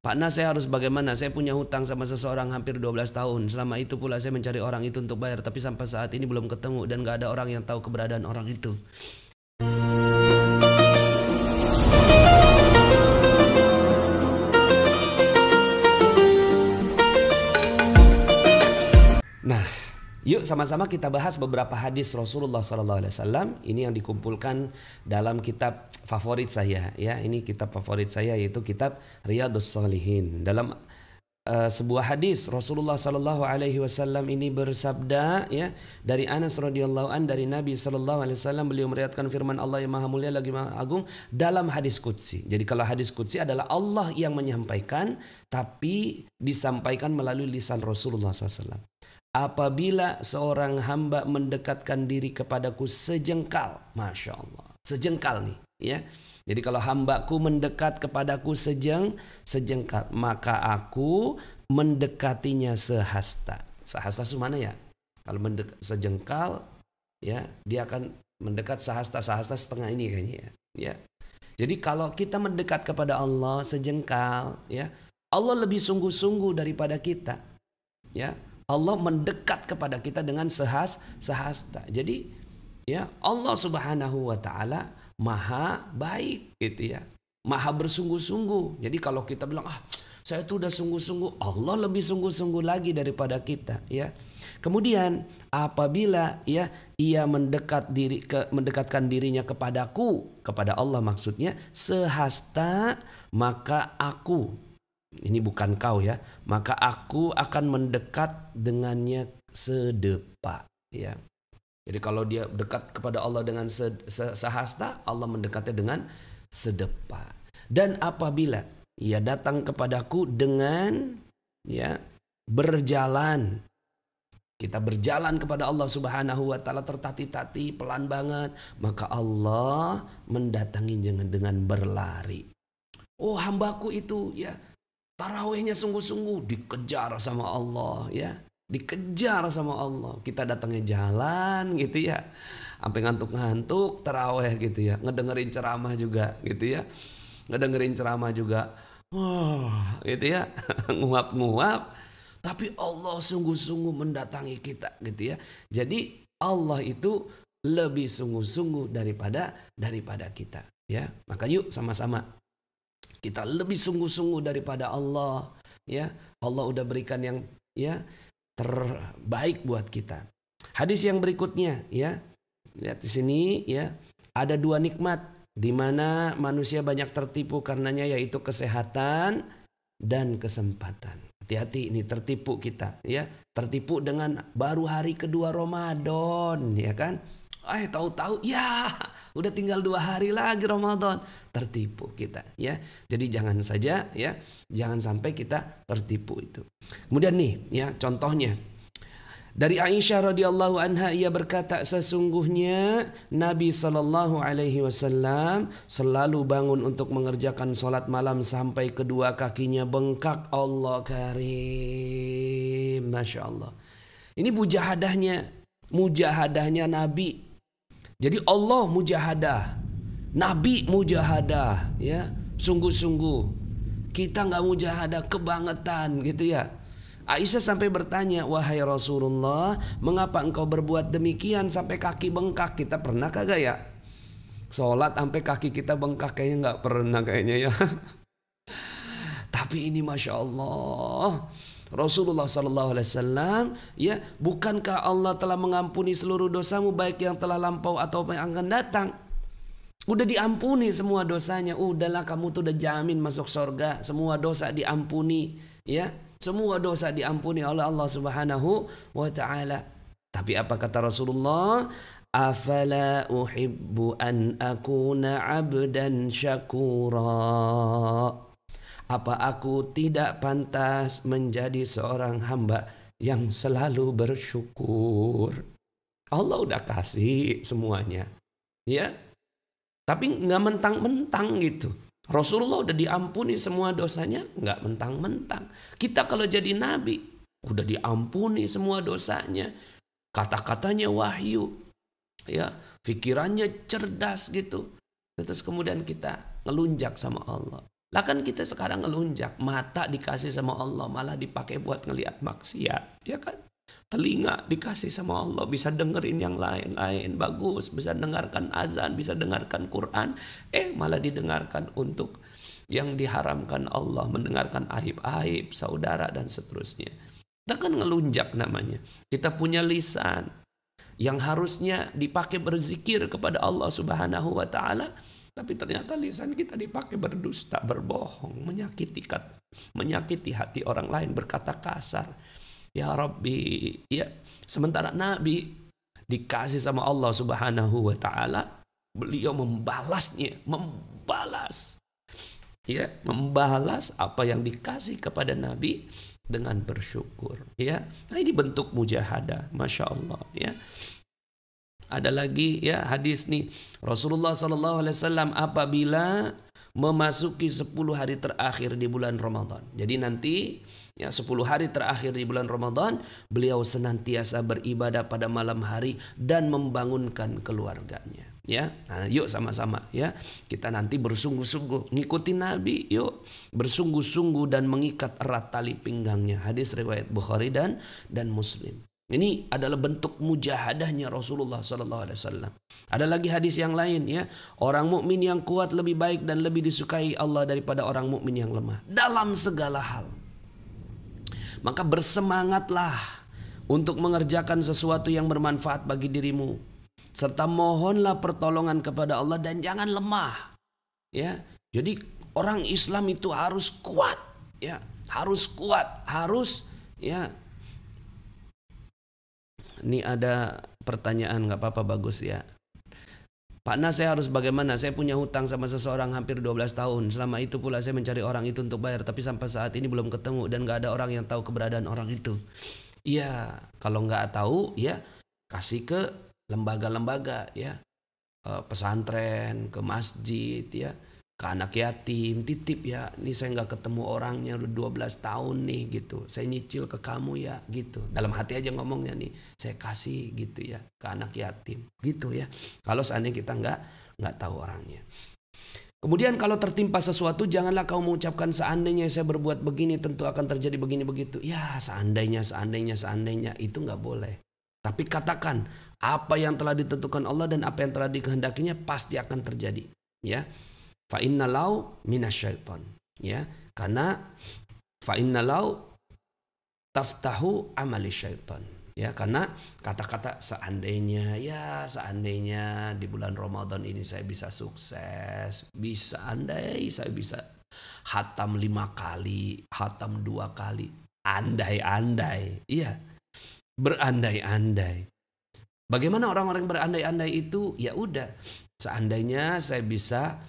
Pak Nas, saya harus bagaimana? Saya punya hutang sama seseorang hampir 12 tahun. Selama itu pula saya mencari orang itu untuk bayar, tapi sampai saat ini belum ketemu dan gak ada orang yang tahu keberadaan orang itu. Nah, yuk sama-sama kita bahas beberapa hadis Rasulullah SAW. Ini yang dikumpulkan dalam kitab favorit saya, ya. Ini kitab favorit saya, yaitu kitab Riyadhus Shalihin. Dalam sebuah hadis Rasulullah SAW ini bersabda, ya, dari Anas radhiyallahu an, dari Nabi SAW, beliau meriwayatkan firman Allah yang Maha Mulia lagi Maha Agung dalam hadis qudsi. Jadi kalau hadis qudsi adalah Allah yang menyampaikan, tapi disampaikan melalui lisan Rasulullah SAW. Apabila seorang hamba mendekatkan diri kepadaku sejengkal, Masya Allah, sejengkal nih, ya. Jadi kalau hambaku mendekat kepadaku sejengkal, maka aku mendekatinya sehasta. Sehasta itu mana ya? Kalau sejengkal, ya, dia akan mendekat sehasta setengah ini kayaknya, ya. Jadi kalau kita mendekat kepada Allah sejengkal, ya, Allah lebih sungguh-sungguh daripada kita, ya. Allah mendekat kepada kita dengan sehasta. Jadi, ya, Allah Subhanahu wa taala maha baik, gitu ya. Maha bersungguh-sungguh. Jadi kalau kita bilang, saya tuh udah sungguh-sungguh, Allah lebih sungguh-sungguh lagi daripada kita, ya. Kemudian apabila, ya, ia mendekatkan dirinya kepadaku, kepada Allah maksudnya, sehasta, maka aku, ini bukan kau, ya, maka aku akan mendekat dengannya sedepa, ya. Jadi kalau dia dekat kepada Allah dengan sehasta, Allah mendekatnya dengan sedepa. Dan apabila ia datang kepadaku dengan, ya, berjalan, kita berjalan kepada Allah Subhanahu wa taala tertati-tati, pelan banget, maka Allah mendatangi dengan berlari. Oh, hambaku itu, ya, tarawihnya sungguh-sungguh, dikejar sama Allah, ya, dikejar sama Allah. Kita datangnya jalan, gitu ya, sampai ngantuk-ngantuk tarawih, gitu ya, ngedengerin ceramah juga, gitu ya, ngedengerin ceramah juga, gitu ya, nguap-nguap, tapi Allah sungguh-sungguh mendatangi kita, gitu ya. Jadi Allah itu lebih sungguh-sungguh daripada kita, ya. Maka yuk sama-sama kita lebih sungguh-sungguh daripada Allah, ya. Allah udah berikan yang, ya, terbaik buat kita. Hadis yang berikutnya, ya. Lihat di sini, ya. Ada dua nikmat di mana manusia banyak tertipu karenanya, yaitu kesehatan dan kesempatan. Hati-hati, ini tertipu kita, ya. Tertipu dengan baru hari kedua Ramadan, ya kan? Tahu-tahu, ya, udah tinggal 2 hari lagi Ramadan. Tertipu kita, ya. Jadi jangan saja, ya, jangan sampai kita tertipu itu. Kemudian nih, ya, contohnya dari Aisyah radhiyallahu anha, ia berkata, sesungguhnya Nabi SAW selalu bangun untuk mengerjakan sholat malam sampai kedua kakinya bengkak. Allah karim, Masya Allah. Ini mujahadahnya Nabi. Jadi Allah mujahadah, Nabi mujahadah, ya, sungguh-sungguh. Kita nggak mujahadah kebangetan, gitu ya. Aisyah sampai bertanya, wahai Rasulullah, mengapa engkau berbuat demikian sampai kaki bengkak? Kita pernah kagak ya sholat sampai kaki kita bengkak? Kayaknya nggak pernah kayaknya, ya. Tapi ini Masya Allah, Rasulullah SAW, ya, bukankah Allah telah mengampuni seluruh dosamu, baik yang telah lampau atau yang akan datang? Udah diampuni semua dosanya. Udahlah, kamu tuh udah jamin masuk surga. Semua dosa diampuni, ya. Semua dosa diampuni oleh Allah Subhanahu wa taala. Tapi apa kata Rasulullah? Afala uhibbu an akuna abdan syakura. Apa aku tidak pantas menjadi seorang hamba yang selalu bersyukur? Allah udah kasih semuanya, ya. Tapi nggak mentang-mentang gitu. Rasulullah udah diampuni semua dosanya, nggak mentang-mentang. Kita kalau jadi nabi, udah diampuni semua dosanya. Kata-katanya wahyu, ya, pikirannya cerdas gitu. Terus kemudian kita ngelunjak sama Allah. Lah kan kita sekarang ngelunjak, mata dikasih sama Allah malah dipakai buat ngelihat maksiat, ya kan? Telinga dikasih sama Allah bisa dengerin yang lain-lain, bagus, bisa dengarkan azan, bisa dengarkan Quran, malah didengarkan untuk yang diharamkan Allah, mendengarkan aib-aib saudara dan seterusnya. Kita kan ngelunjak namanya. Kita punya lisan yang harusnya dipakai berzikir kepada Allah Subhanahu wa taala, tapi ternyata lisan kita dipakai berdusta, berbohong, menyakiti hati orang lain, berkata kasar. Ya Rabbi, ya. Sementara Nabi dikasih sama Allah Subhanahu wa taala, beliau membalas apa yang dikasih kepada Nabi dengan bersyukur, ya. Nah, ini bentuk mujahadah, Masya Allah, ya. Ada lagi ya hadis nih, Rasulullah SAW apabila memasuki 10 hari terakhir di bulan Ramadan. Jadi nanti ya 10 hari terakhir di bulan Ramadan, beliau senantiasa beribadah pada malam hari dan membangunkan keluarganya. Ya, nah, yuk sama-sama ya, kita nanti bersungguh-sungguh ngikutin Nabi, yuk bersungguh-sungguh dan mengikat erat tali pinggangnya. Hadis riwayat Bukhari dan Muslim. Ini adalah bentuk mujahadahnya Rasulullah SAW. Ada lagi hadis yang lain ya, orang mukmin yang kuat lebih baik dan lebih disukai Allah daripada orang mukmin yang lemah dalam segala hal. Maka bersemangatlah untuk mengerjakan sesuatu yang bermanfaat bagi dirimu, serta mohonlah pertolongan kepada Allah dan jangan lemah. Ya, jadi orang Islam itu harus kuat, ya, harus ya. Ini ada pertanyaan, nggak apa-apa, bagus ya. Pak Nas, saya harus bagaimana? Saya punya hutang sama seseorang hampir 12 tahun. Selama itu pula saya mencari orang itu untuk bayar, tapi sampai saat ini belum ketemu dan nggak ada orang yang tahu keberadaan orang itu. Iya, kalau nggak tahu ya kasih ke lembaga-lembaga ya, pesantren, ke masjid ya, ke anak yatim, titip ya, ini saya nggak ketemu orangnya udah 12 tahun nih gitu, saya nyicil ke kamu ya gitu, dalam hati aja ngomongnya nih, saya kasih gitu ya ke anak yatim gitu ya, kalau seandainya kita nggak tahu orangnya. Kemudian kalau tertimpa sesuatu, janganlah kau mengucapkan seandainya saya berbuat begini tentu akan terjadi begini begitu. Ya seandainya itu nggak boleh. Tapi katakan apa yang telah ditentukan Allah dan apa yang telah dikehendakinya pasti akan terjadi. Ya. Fa innalau minasyaiton, ya, karena fa innalau taftahu amali syaiton, ya, karena kata-kata seandainya di bulan Ramadan ini saya bisa sukses, andai saya bisa khatam 5 kali, khatam 2 kali, andai-andai, iya, berandai-andai. Bagaimana orang-orang berandai-andai itu? Ya udah, seandainya saya bisa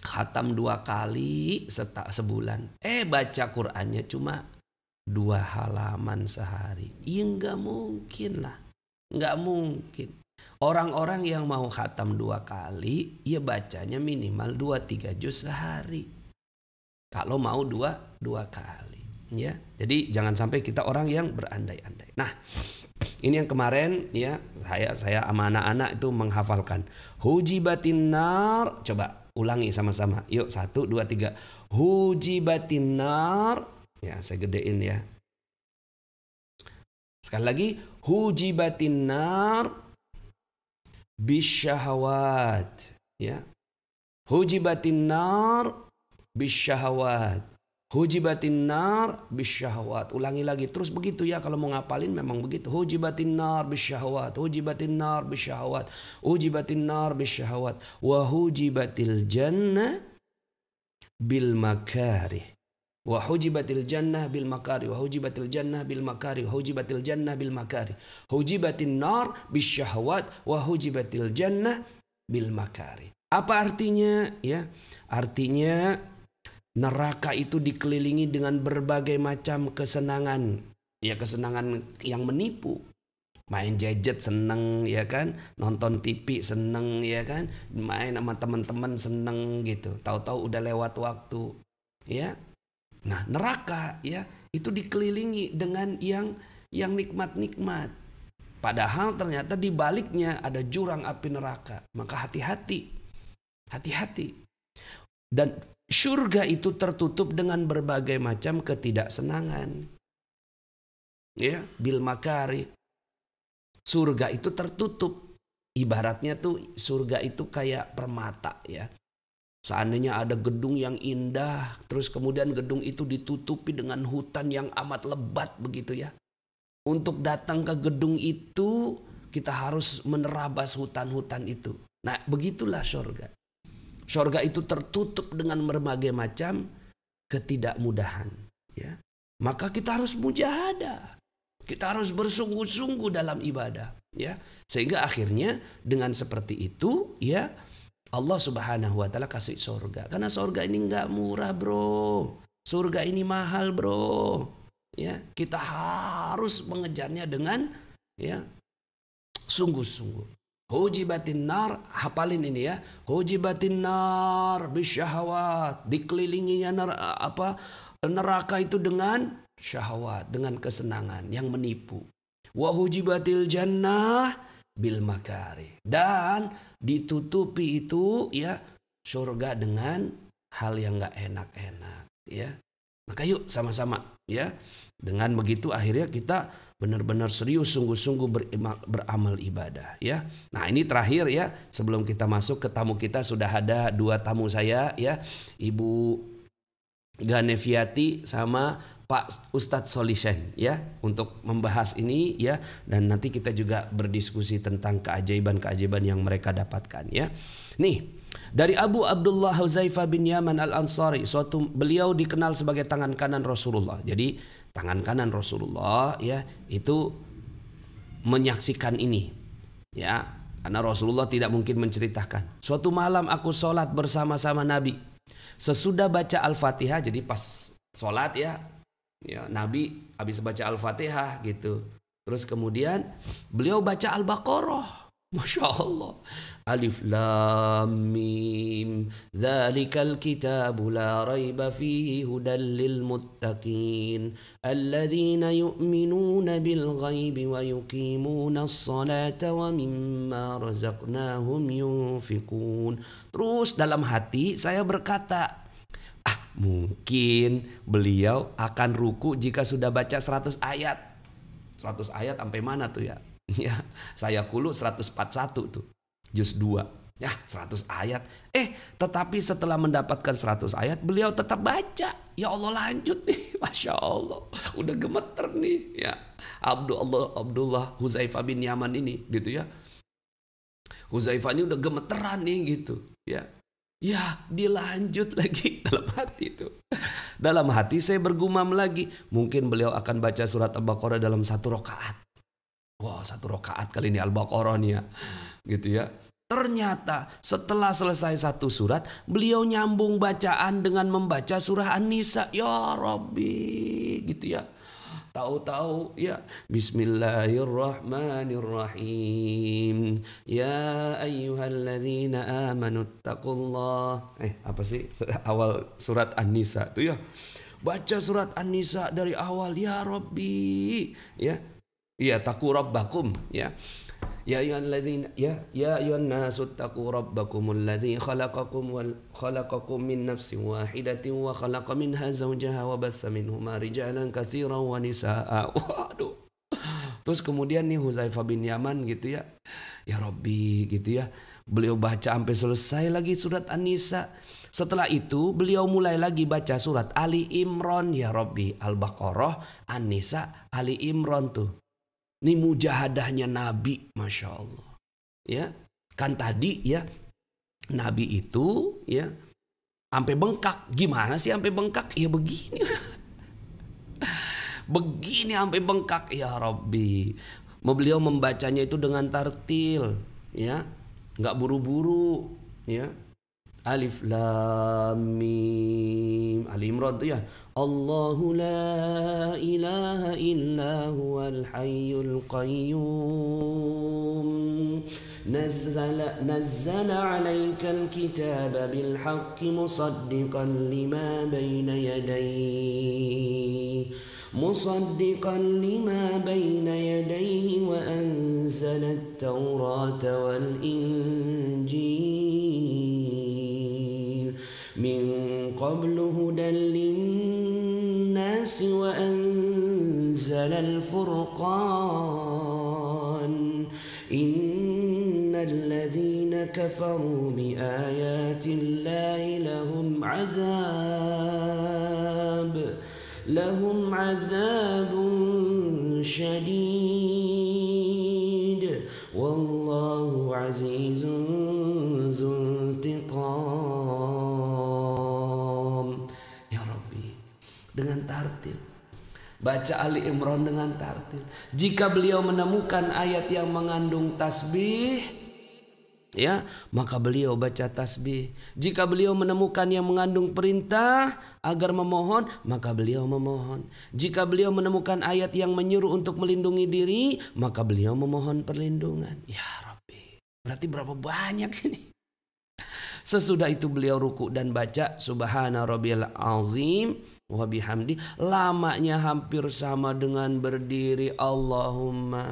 khatam 2 kali sebulan, baca Qur'annya cuma 2 halaman sehari, ya nggak mungkin lah, nggak mungkin. Orang-orang yang mau khatam 2 kali, ya bacanya minimal 2-3 juz sehari, kalau mau 2 kali, ya. Jadi jangan sampai kita orang yang berandai-andai. Nah, ini yang kemarin ya saya sama anak-anak itu menghafalkan hujibatin nar. Coba ulangi sama-sama. Yuk 1, 2, 3. Hujibatin nar. Ya, saya gedein ya. Sekali lagi. Hujibatin nar bisyahawat. Ya. Hujibatin nar bisyahawat. Hujibatin nar bisyahawat. Ulangi lagi terus begitu ya, kalau mau ngapalin memang begitu. Hujibatin nar bisyahawat. Hujibatin nar bisyahawat. Hujibatin nar bisyahawat. Wa hujibatil jannah bil makarih. Wa hujibatil jannah bil makarih. Wa hujibatil jannah bil makarih. Wa hujibatil jannah bil makarih. Hujibatin nar bisyahawat. Wa hujibatil jannah bil makarih. Apa artinya? Ya, artinya neraka itu dikelilingi dengan berbagai macam kesenangan. Ya, kesenangan yang menipu. Main gadget seneng ya kan, nonton TV seneng ya kan, main sama teman-teman seneng gitu. Tahu-tahu udah lewat waktu. Ya. Nah, neraka ya itu dikelilingi dengan yang nikmat-nikmat. Padahal ternyata di baliknya ada jurang api neraka. Maka hati-hati. Hati-hati. Dan Surga itu tertutup dengan berbagai macam ketidaksenangan. Ya, bil makari. Surga itu tertutup. Ibaratnya tuh surga itu kayak permata ya. Seandainya ada gedung yang indah, terus kemudian gedung itu ditutupi dengan hutan yang amat lebat begitu ya. Untuk datang ke gedung itu kita harus menerabas hutan-hutan itu. Nah, begitulah surga. Surga itu tertutup dengan berbagai macam ketidakmudahan ya. Maka kita harus mujahadah. Kita harus bersungguh-sungguh dalam ibadah ya. Sehingga akhirnya dengan seperti itu ya Allah Subhanahu wa taala kasih surga. Karena surga ini enggak murah, Bro. Surga ini mahal, Bro. Ya, kita harus mengejarnya dengan ya sungguh-sungguh. Hujibatin nar, hafalin ini ya. Hujibatin nar bisyahawat, dikelilinginya neraka itu dengan syahwat, dengan kesenangan yang menipu. Wa hujibatil jannah bil makari, dan ditutupi itu ya surga dengan hal yang enggak enak-enak ya. Maka yuk sama-sama ya. Dengan begitu akhirnya kita benar-benar serius sungguh-sungguh beramal ibadah ya. Nah, ini terakhir ya, sebelum kita masuk ke tamu kita, sudah ada dua tamu saya ya, Ibu Ganeviati sama Pak Ustadz Solishen ya, untuk membahas ini ya, dan nanti kita juga berdiskusi tentang keajaiban-keajaiban yang mereka dapatkan ya. Nih, dari Abu Abdullah Huzaifah bin Yaman Al-Ansari, beliau dikenal sebagai tangan kanan Rasulullah. Jadi tangan kanan Rasulullah ya itu menyaksikan ini ya, karena Rasulullah tidak mungkin menceritakan. Suatu malam aku sholat bersama-sama Nabi. Sesudah baca Al-Fatihah, jadi pas sholat ya Nabi habis baca Al-Fatihah gitu. Terus kemudian beliau baca Al-Baqarah. Masya Allah. Alif lam mim dzalikal kitabu la raiba fihi hudal lil muttaqin alladzina yu'minuna bil ghaibi wa yuqimuna as-salata wa mimma razaqnahum yunfiqun. Terus dalam hati saya berkata, mungkin beliau akan ruku jika sudah baca 100 ayat. 100 ayat sampai mana tuh ya? Ya, saya kulu 141 tuh. Juz 2. Ya, 100 ayat. Tetapi setelah mendapatkan 100 ayat, beliau tetap baca. Ya Allah, lanjut nih. Masya Allah. Udah gemeter nih ya. Abdullah Huzaifah bin Yaman ini gitu ya. Huzaifah ini udah gemeteran nih gitu ya. Ya, dilanjut lagi dalam hati itu. Dalam hati saya bergumam lagi, mungkin beliau akan baca surat Al-Baqarah dalam 1 rakaat. Wah, 1 rakaat kali ini Al-Baqarah nih ya. Gitu ya. Ternyata setelah selesai 1 surat, beliau nyambung bacaan dengan membaca surah An-Nisa. Ya Rabbi, gitu ya. Tahu-tahu ya, Bismillahirrahmanirrahim. Ya ayyuhalladzina amanu taqullah. Apa sih awal surat An-Nisa itu ya? Baca surat An-Nisa dari awal, ya Rabbi, ya. Ya, taqu rabbakum ya. Ya ayyuhalladzina ya ayyuhan nasu taqu rabbakumul ladzi khalaqakum min nafsin wahidatin wa khalaqa minha zawjaha wa bassa minhuma rijalan katsiran wa nisaa. Waduh. Terus kemudian nih Huzaifah bin Yaman gitu ya. Ya Rabbi gitu ya. Beliau baca sampai selesai lagi surat An-Nisa. Setelah itu beliau mulai lagi baca surat Ali Imran, ya Rabbi, Al-Baqarah, An-Nisa, Ali Imran tuh. Ini mujahadahnya Nabi, Masya Allah. Ya, kan tadi ya Nabi itu ya sampai bengkak. Gimana sih sampai bengkak? Ya begini. Begini sampai bengkak, ya Rabbi. Beliau membacanya itu dengan tartil, ya, nggak buru-buru, ya. Alif lam mim. Ali Imran tuh ya. Allahu la ilaha illa huwal hayyul qayyum. Nazzala 'alaikal kitaba bil haqqi musaddiqan lima bayna yadayhi. مصدقا لما بين يديه وأنزل التوراة والإنجيل من قبل الناس وأنزل الفرقان إن الذين كفروا بآيات الله لهم عذاب شديد والله عزيز ذو انتقام. Ya Rabbi, dengan tartil, baca Ali Imran dengan tartil. Jika beliau menemukan ayat yang mengandung tasbih, ya, maka beliau baca tasbih. Jika beliau menemukan yang mengandung perintah agar memohon, maka beliau memohon. Jika beliau menemukan ayat yang menyuruh untuk melindungi diri, maka beliau memohon perlindungan. Ya Rabbi, berarti berapa banyak ini? Sesudah itu beliau ruku dan baca Subhana Rabbiyal Azim wa bihamdi, lamanya hampir sama dengan berdiri Allahumma.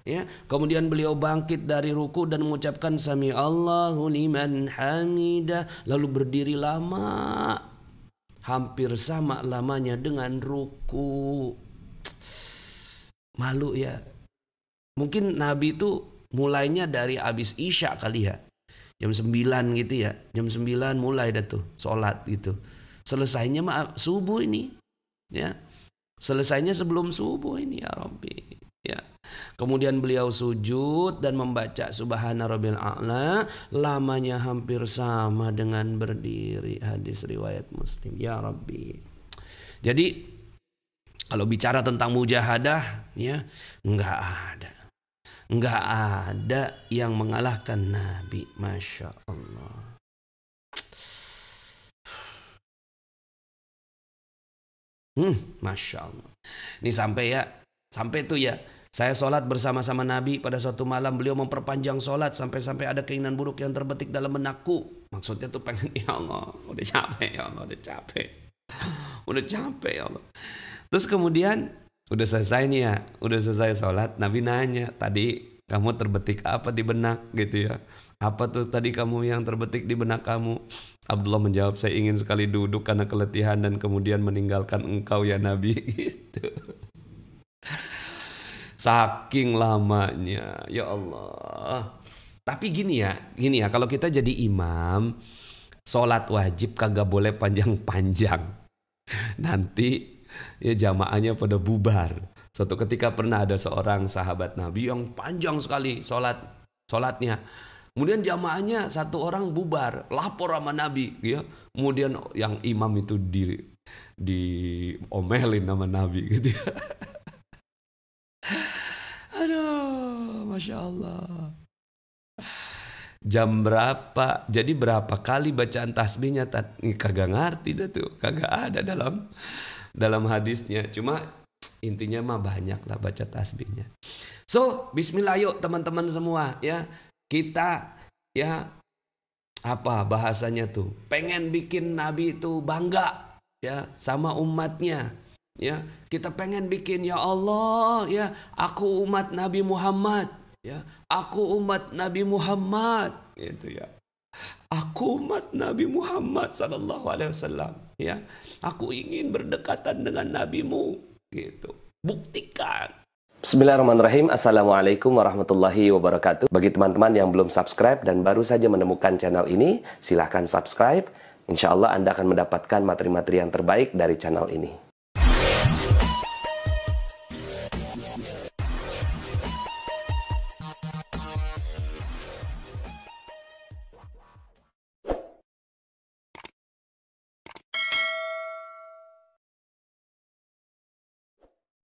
Ya, kemudian beliau bangkit dari ruku dan mengucapkan Sami Allahu liman hamidah, lalu berdiri lama, hampir sama lamanya dengan ruku. Malu ya. Mungkin Nabi itu mulainya dari habis Isya kali ya. Jam 9 gitu ya. Jam 9 mulai dah tuh sholat gitu. Selesainya subuh ini. Ya. Selesainya sebelum subuh ini ya Rabbi. Ya. Kemudian beliau sujud dan membaca Subhana Rabbil A'la, lamanya hampir sama dengan berdiri. Hadis riwayat Muslim. Ya Rabbi. Jadi kalau bicara tentang mujahadah, ya, enggak ada yang mengalahkan Nabi. Masya Allah. Masya Allah. Ini sampai tuh ya. Saya sholat bersama-sama Nabi pada suatu malam. Beliau memperpanjang sholat sampai ada keinginan buruk yang terbetik dalam benakku. Maksudnya tuh pengen, ya Allah, udah capek ya Allah, udah capek ya Allah. Terus kemudian udah selesai nih ya, udah selesai sholat. Nabi nanya, tadi kamu terbetik apa di benak gitu ya? Apa tuh tadi kamu yang terbetik di benak kamu? Abdullah menjawab, saya ingin sekali duduk karena keletihan dan kemudian meninggalkan engkau ya Nabi. Gitu. Saking lamanya, ya Allah. Tapi gini ya, kalau kita jadi imam, sholat wajib kagak boleh panjang-panjang. Nanti ya jamaahnya pada bubar. Suatu ketika pernah ada seorang sahabat Nabi yang panjang sekali sholatnya. Kemudian jamaahnya satu orang bubar, lapor sama Nabi, ya. Kemudian yang imam itu diomelin sama Nabi gitu ya. Aduh, Masya Allah. Jam berapa? Jadi berapa kali bacaan tasbihnya? Kagak ngerti dah tuh. Kagak ada dalam hadisnya. Cuma intinya mah banyak lah baca tasbihnya. So, bismillah yuk teman-teman semua ya. Kita ya apa bahasanya tuh? Pengen bikin Nabi itu bangga ya sama umatnya. Ya, kita pengen bikin, ya Allah, ya, aku umat Nabi Muhammad, ya, aku umat Nabi Muhammad, gitu ya. Aku umat Nabi Muhammad sallallahu alaihi wasallam, ya. Aku ingin berdekatan dengan nabimu, gitu. Buktikan. Bismillahirrahmanirrahim. Assalamualaikum warahmatullahi wabarakatuh. Bagi teman-teman yang belum subscribe dan baru saja menemukan channel ini, silahkan subscribe. Insya Allah Anda akan mendapatkan materi-materi yang terbaik dari channel ini.